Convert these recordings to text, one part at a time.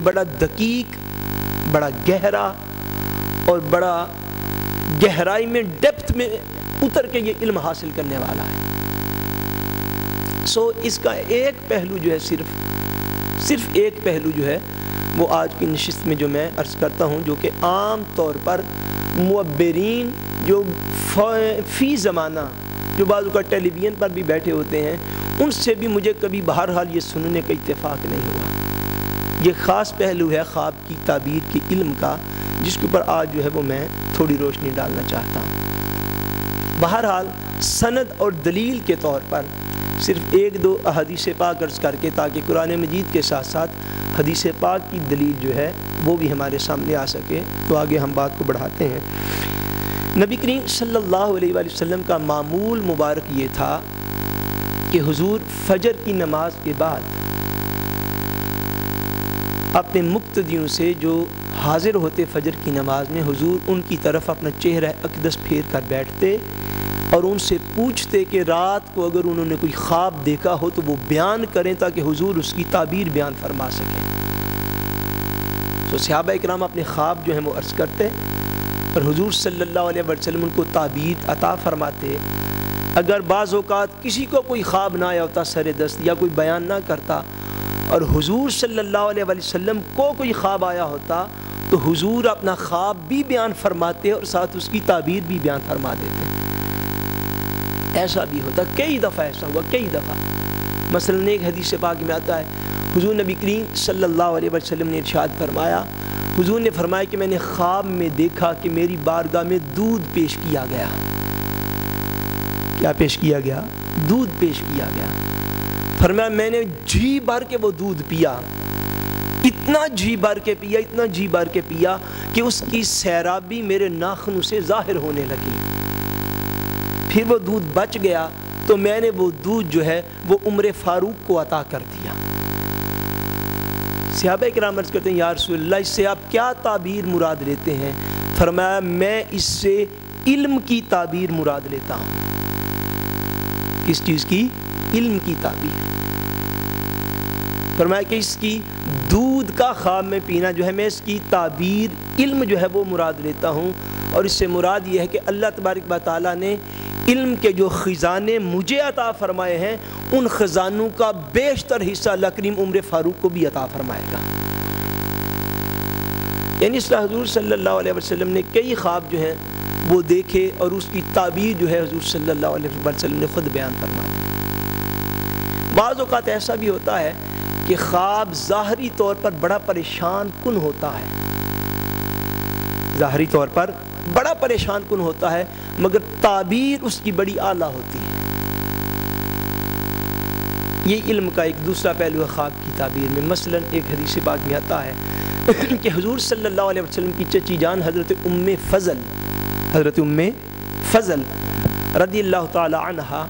بڑا دقیق، بڑا گہرا اور بڑا گہرائی میں ڈیپتھ میں اتر کے یہ علم حاصل کرنے والا ہے۔ اس کا ایک پہلو جو ہے صرف ایک پہلو جو ہے وہ آج کی نشست میں جو میں عرض کرتا ہوں، جو کہ عام طور پر معبرین جو فی زمانہ جو بعض اوقات ٹیلی ویژن پر بھی بیٹھے ہوتے ہیں، ان سے بھی مجھے کبھی بہرحال یہ سننے کا اتفاق نہیں ہوا۔ یہ خاص پہلو ہے خواب کی تعبیر کے علم کا، جس کے اوپر آج جو ہے وہ میں تھوڑی روشنی ڈالنا چاہتا ہوں۔ بہرحال سند اور دلیل کے طور پر صرف ایک دو احادیث پاک عرض کر کے، تاکہ قرآن مجید کے ساتھ ساتھ حدیث پاک کی دلیل جو ہے وہ بھی ہمارے سامنے آ سکے، تو آگے ہم بات کو بڑھاتے ہیں۔ نبی کریم صلی اللہ علیہ وآلہ وسلم کا معمول مبارک یہ تھا کہ حضور فجر کی نماز کے بعد اپنے مقتدیوں سے جو حاضر ہوتے فجر کی نماز میں، حضور ان کی طرف اپنا چہرہ اقدس پھیر کر بیٹھتے اور ان سے پوچھتے کہ رات کو اگر انہوں نے کوئی خواب دیکھا ہو تو وہ بیان کریں، تاکہ حضور اس کی تعبیر بیان فرما سکیں۔ تو صحابہ اکرام اپنے خواب جو ہیں وہ عرض کرتے اور حضور صلی اللہ علیہ وسلم ان کو تعبیر عطا فرماتے۔ اگر بعض اوقات کسی کو کوئی خواب نہ آیا ہوتا سر دست، یا کوئی بیان نہ کرتا، اور حضور صلی اللہ علیہ وسلم کو کوئی خواب آیا ہوتا، تو حضور اپنا خواب بھی بیان فرماتے اور ساتھ اس کی تعبیر بھی بیان فرما دیتے۔ ایسا بھی ہوتا، کئی دفعہ ایسا ہوا، کئی دفعہ۔ مثلا ایک حدیث پاک میں آتا ہے، حضور نبی کریم صلی اللہ علیہ وسلم نے ارشاد فرمایا، حضور نے فرمایا کہ میں نے خواب میں دیکھا کہ میری بارگاہ میں دودھ پیش کیا گیا۔ کیا پیش کیا گیا؟ دودھ پیش کیا گیا۔ فرمایا میں نے جی بھر کے وہ دودھ پیا، اتنا جی بھر کے پیا، اتنا جی بھر کے پیا کہ اس کی سیرابی میرے ناخنوں سے ظاہر ہونے لگی۔ پھر وہ دودھ بچ گیا تو میں نے وہ دودھ جو ہے وہ عمر فاروق کو عطا کر دیا۔ صحابہ کرام عرض کرتے ہیں یا رسول اللہ، اس سے آپ کیا تعبیر مراد لیتے ہیں؟ فرمایا میں اس سے علم کی تعبیر مراد لیتا ہوں۔ کس چیز کی؟ علم کی تعبیر۔ فرمایا کہ اس کی دودھ کا خواب میں پینا جو ہے، میں اس کی تعبیر علم جو ہے وہ مراد لیتا ہوں، اور اس سے مراد یہ ہے کہ اللہ تبارک و تعالیٰ نے علم کے جو خزانے مجھے عطا فرمائے ہیں، ان خزانوں کا بیشتر حصہ اللہ کریم عمر فاروق کو بھی عطا فرمائے گا۔ یعنی اس طرح حضور صلی اللہ علیہ وسلم نے کئی خواب جو ہیں وہ دیکھے، اور اس کی تعبیر جو ہے حضور صلی اللہ علیہ وسلم نے خود بیان فرمائی۔ بعض اوقات ایسا بھی ہوتا ہے کہ خواب ظاہری طور پر بڑا پریشان کن ہوتا ہے، ظاہری طور پر بڑا پریشان کن ہوتا ہے، مگر تعبیر اس کی بڑی اعلیٰ ہوتی ہے۔ یہ علم کا ایک دوسرا پہلو ہے خواب کی تعبیر میں۔ مثلا ایک حدیث پاک میں آتا ہے کہ حضور صلی اللہ علیہ وسلم کی چچی جان حضرت ام فضل رضی اللہ تعالی عنہا،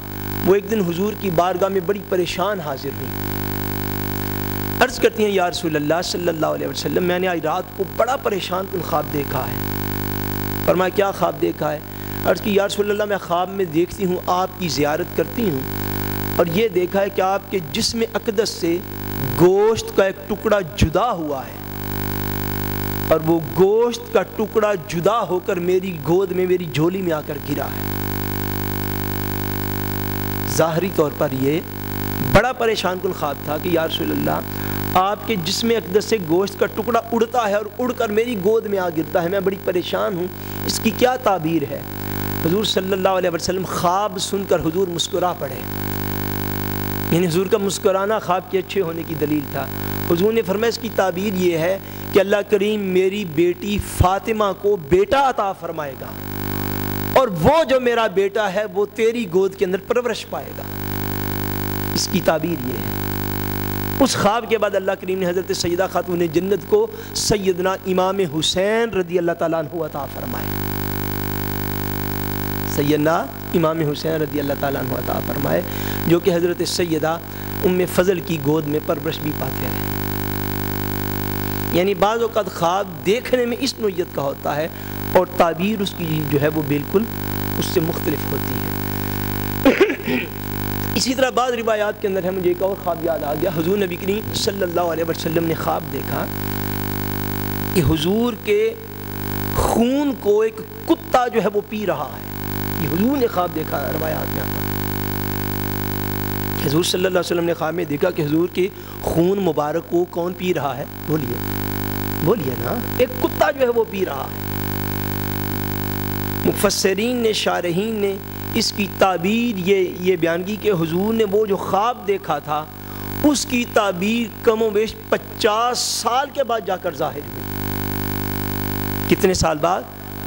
وہ ایک دن حضور کی بارگاہ میں بڑی پریشان حاضر ہوئی۔ عرض کرتی ہیں یا رسول اللہ صلی اللہ علیہ وسلم، میں نے آج رات کو بڑا پریشان کن خواب دیکھا ہے۔ فرمایا کیا خواب دیکھا ہے؟ عرض کی یا رسول اللہ، میں خواب میں دیکھتی ہوں آپ کی زیارت کرتی ہوں، اور یہ دیکھا ہے کہ آپ کے جسم اقدس سے گوشت کا ایک ٹکڑا جدا ہوا ہے، اور وہ گوشت کا ٹکڑا جدا ہو کر میری گود میں، میری جھولی میں آ کر گرا ہے۔ ظاہری طور پر یہ بڑا پریشان کن خواب تھا کہ یا رسول اللہ، آپ کے جسم اقدس سے گوشت کا ٹکڑا اڑتا ہے اور اڑ کر میری گود میں آ گرتا ہے، میں بڑی پریشان ہوں، اس کی کیا تعبیر ہے؟ حضور صلی اللہ علیہ وسلم خواب سن کر حضور مسکرا پڑے، یعنی حضور کا مسکرانا خواب کے اچھے ہونے کی دلیل تھا۔ حضور نے فرمایا اس کی تعبیر یہ ہے کہ اللہ کریم میری بیٹی فاطمہ کو بیٹا عطا فرمائے گا، اور وہ جو میرا بیٹا ہے وہ تیری گود کے اندر پرورش پائے گا۔ اس کی تعبیر یہ ہے۔ اس خواب کے بعد اللہ کریم نے حضرت سیدہ خاتون جنت کو سیدنا امام حسین رضی اللہ تعالیٰ عنہ عطا فرمائے، سیدنا امام حسین رضی اللہ تعالیٰ عنہ عطا فرمائے، جو کہ حضرت سیدہ ام فضل کی گود میں پرورش بھی پاتے رہے۔ یعنی بعض اوقات خواب دیکھنے میں اس نوعیت کا ہوتا ہے، اور تعبیر اس کی جو ہے وہ بالکل اس سے مختلف ہوتی ہے۔ اسی طرح بعض روایات کے اندر ہے، مجھے ایک اور خواب یاد آ گیا، حضور نبی کریم صلی اللہ علیہ وسلم نے خواب دیکھا کہ حضور کے خون کو ایک کتا جو ہے وہ پی رہا ہے. یہ حضور نے خواب دیکھا، روایات میں آتا ہے. حضور صلی اللہ علیہ وسلم نے خواب میں دیکھا کہ حضور کے خون مبارک کو کون پی رہا ہے؟ بولیے نا، ایک کتا جو ہے وہ پی رہا ہے. مفسرین نے، شارحین نے اس کی تعبیر یہ بیان کی کہ حضور نے وہ جو خواب دیکھا تھا اس کی تعبیر کم و بیش 50 سال کے بعد جا کر ظاہر ہوئی. کتنے سال بعد؟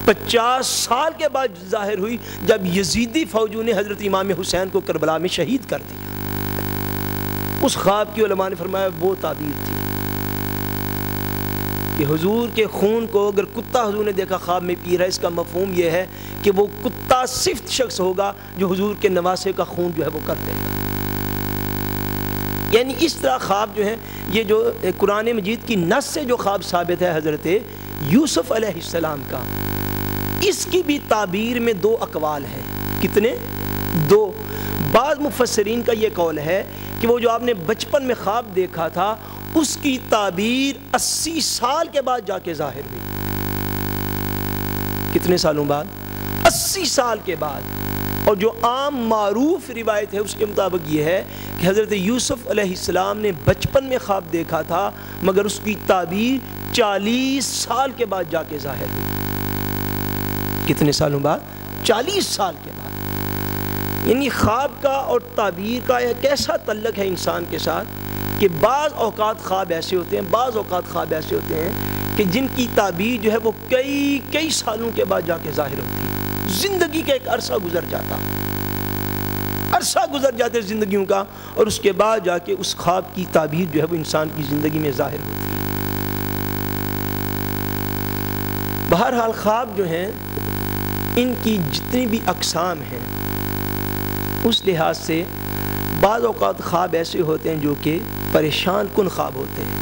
50 سال کے بعد ظاہر ہوئی، جب یزیدی فوجوں نے حضرت امام حسین کو کربلا میں شہید کر دیا. اس خواب کی علماء نے فرمایا وہ تعبیر تھی کہ حضور کے خون کو اگر کتا حضور نے دیکھا خواب میں پی رہا ہے، اس کا مفہوم یہ ہے کہ وہ کتا صفت شخص ہوگا جو حضور کے نواسے کا خون جو ہے وہ کر دے گا. یعنی اس طرح خواب جو ہیں، یہ جو قرآن مجید کی نص سے جو خواب ثابت ہے حضرت یوسف علیہ السلام کا، اس کی بھی تعبیر میں 2 اقوال ہیں. کتنے؟ 2. بعض مفسرین کا یہ قول ہے کہ وہ جو آپ نے بچپن میں خواب دیکھا تھا اس کی تعبیر 80 سال کے بعد جا کے ظاہر ہوئی. کتنے سالوں بعد؟ 80 سال کے بعد. اور جو عام معروف روایت ہے اس کے مطابق یہ ہے کہ حضرت یوسف علیہ السلام نے بچپن میں خواب دیکھا تھا، مگر اس کی تعبیر 40 سال کے بعد جا کے ظاہر ہوئی. کتنے سالوں بعد؟ 40 سال کے بعد. یعنی خواب کا اور تعبیر کا ایک ایسا تعلق ہے انسان کے ساتھ کہ بعض اوقات خواب ایسے ہوتے ہیں کہ جن کی تعبیر جو ہے وہ کئی سالوں کے بعد جا کے ظاہر ہوتی ہے. زندگی کا ایک عرصہ گزر جاتے زندگیوں کا، اور اس کے بعد جا کے اس خواب کی تعبیر جو ہے وہ انسان کی زندگی میں ظاہر ہوتی ہے. بہرحال خواب جو ہیں ان کی جتنی بھی اقسام ہیں اس لحاظ سے بعض اوقات خواب ایسے ہوتے ہیں جو کہ پریشان کن خواب ہوتے ہیں،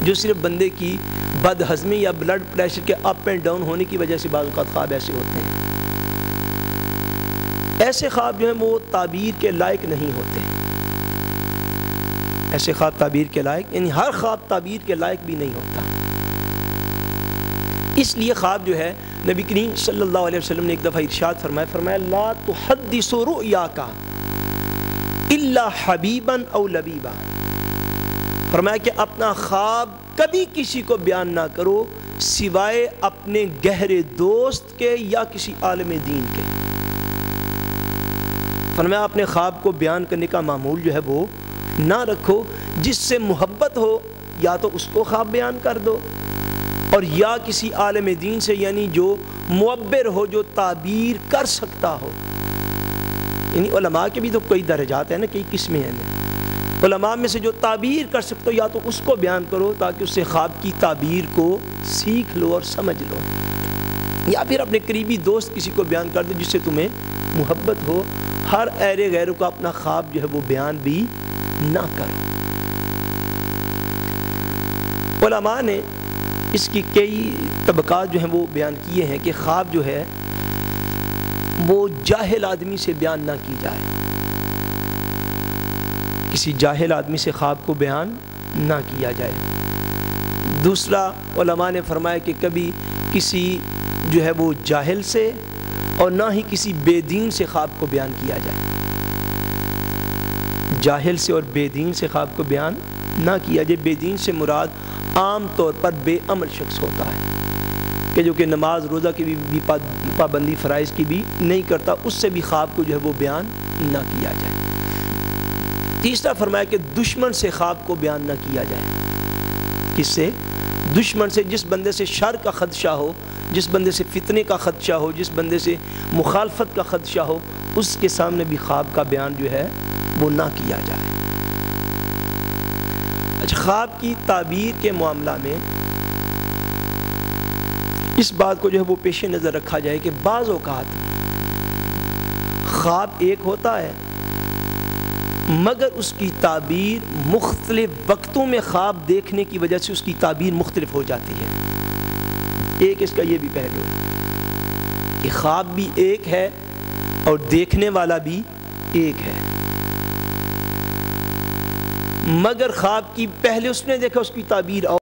جو صرف بندے کی بد ہضمی یا بلڈ پریشر کے اپ اینڈ ڈاؤن ہونے کی وجہ سے بعض اوقات خواب ایسے ہوتے ہیں. ایسے خواب جو ہیں وہ تعبیر کے لائق نہیں ہوتے. ایسے خواب تعبیر کے لائق، یعنی ہر خواب تعبیر کے لائق بھی نہیں ہوتا. اس لیے خواب جو ہے نبی کریم صلی اللہ علیہ وسلم نے ایک دفعہ ارشاد فرمایا لا تحدث رؤیاک الا حبیبا او لبیبا. فرمایا کہ اپنا خواب کبھی کسی کو بیان نہ کرو سوائے اپنے گہرے دوست کے یا کسی عالم دین کے. فرمایا اپنے خواب کو بیان کرنے کا معمول جو ہے وہ نہ رکھو. جس سے محبت ہو یا تو اس کو خواب بیان کر دو، اور یا کسی عالم دین سے، یعنی جو معبر ہو، جو تعبیر کر سکتا ہو. یعنی علماء کے بھی تو کئی درجات ہیں نا، کئی قسمیں ہیں. علماء میں سے جو تعبیر کر سکتے ہو یا تو اس کو بیان کرو تاکہ اس سے خواب کی تعبیر کو سیکھ لو اور سمجھ لو، یا پھر اپنے قریبی دوست کسی کو بیان کر دو جس سے تمہیں محبت ہو. ہر ایرے غیروں کا اپنا خواب جو ہے وہ بیان بھی نہ کرو. علماء نے اس کی کئی طبقات جو ہیں وہ بیان کیے ہیں کہ خواب جو ہے وہ جاہل آدمی سے بیان نہ کی جائے. کسی جاہل آدمی سے خواب کو بیان نہ کیا جائے. دوسرا علماء نے فرمایا کہ کبھی کسی جو ہے وہ جاہل سے اور نہ ہی کسی بے دین سے خواب کو بیان کیا جائے. جاہل سے اور بے دین سے خواب کو بیان نہ کیا جائے. بے دین سے مراد عام طور پر بے عمل شخص ہوتا ہے کہ جو کہ نماز روزہ کی بھی پابندی فرائض کی بھی نہیں کرتا، اس سے بھی خواب کو جو ہے وہ بیان نہ کیا جائے. تیسرا فرمایا کہ دشمن سے خواب کو بیان نہ کیا جائے. کس سے؟ دشمن سے. جس بندے سے شر کا خدشہ ہو، جس بندے سے فتنے کا خدشہ ہو، جس بندے سے مخالفت کا خدشہ ہو، اس کے سامنے بھی خواب کا بیان جو ہے وہ نہ کیا جائے. اچھا، خواب کی تعبیر کے معاملہ میں اس بات کو جو ہے وہ پیش نظر رکھا جائے کہ بعض اوقات خواب ایک ہوتا ہے مگر اس کی تعبیر مختلف وقتوں میں خواب دیکھنے کی وجہ سے اس کی تعبیر مختلف ہو جاتی ہے. ایک اس کا یہ بھی پہلو ہے کہ خواب بھی ایک ہے اور دیکھنے والا بھی ایک ہے، مگر خواب کی پہلے اس نے دیکھا اس کی تعبیر اور